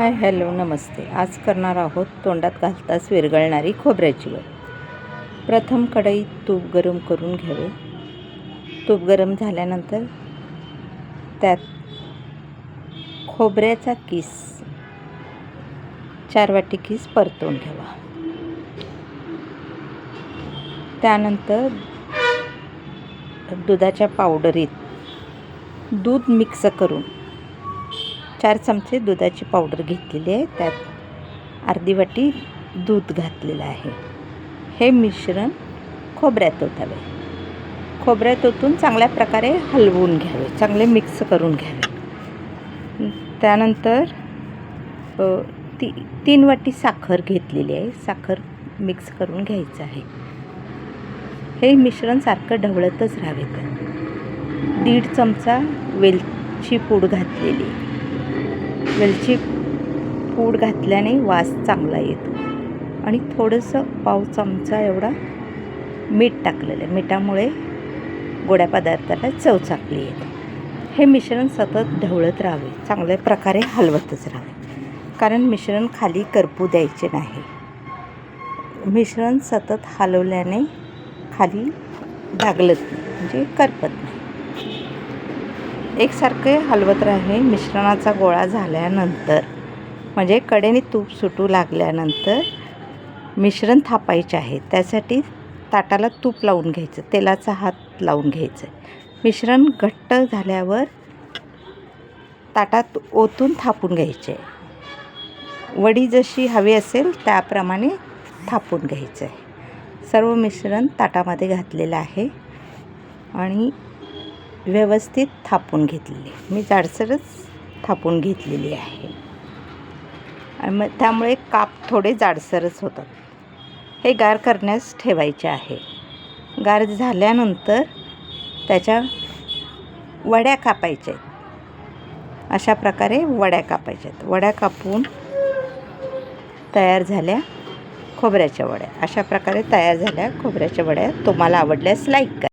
Hi hello नमस्ते. आज करणार आहोत तोंडात घालताच विरघळणारी खोबऱ्याची वडी. प्रथम कढईत तूप गरम करून घ्यावे. तूप गरम झाल्यानंतर त्यात खोबऱ्याचा किस 4 वाटी किस परतून घ्यावा. त्यानंतर दुधाच्या पावडरीत दूध मिक्स करून 4 चमचे दुधाची पावडर घेतलेली आहे. त्यात अर्धी वाटी दूध घातलेलं आहे. हे मिश्रण खोबऱ्यात ओतावे. खोबऱ्यात ओतून चांगल्या प्रकारे हलवून घ्यावे, चांगले मिक्स करून घ्यावे. त्यानंतर 3 वाटी साखर घेतलेली आहे. साखर मिक्स करून घ्यायचं आहे. हे मिश्रण सारखं ढवळतच राहावे. 1.5 चमचा वेलची पूड घातलेली. वेलची पूड घातल्याने वास चांगला येतो. आणि थोडंसं पाव चमचा एवढा मीठ टाकलेलं आहे. मिठामुळे गोड्या पदार्थाला चव चांगली येते. हे मिश्रण सतत ढवळत राहावे, चांगल्या प्रकारे हलवतच राहावे, कारण मिश्रण खाली करपू द्यायचे नाही. मिश्रण सतत हलवल्याने खाली डागलत नाही, म्हणजे करपत नाही. एकसारखे हलवत राहावे. मिश्रणाचा गोळा झाल्यानंतर, म्हणजे कडेने तूप सुटू लागल्यानंतर मिश्रण थापायचे आहे. त्यासाठी ताटाला तूप लावून घ्यायचं, तेलाचा हात लावून घ्यायचं. मिश्रण घट्ट झाल्यावर ताटात ओतून थापून घ्यायचे. वडी जशी हवी असेल त्याप्रमाणे थापून घ्यायचं आहे. सर्व मिश्रण ताटामध्ये घातलेलं आहे आणि व्यवस्थित थापून घेतलेली. मी जाडसरच थापून घेतलेली आहे आणि मग त्यामुळे काप थोडे जाडसरच होतात. हे गार करण्यास ठेवायचे आहे. गार झाल्यानंतर त्याच्या वड्या कापायच्या आहेत. अशा प्रकारे वड्या कापायच्या आहेत. वड्या कापून तयार झाल्या खोबऱ्याच्या वड्या. अशा प्रकारे तयार झाल्या खोबऱ्याच्या वड्या. तुम्हाला आवडल्यास लाईक करा.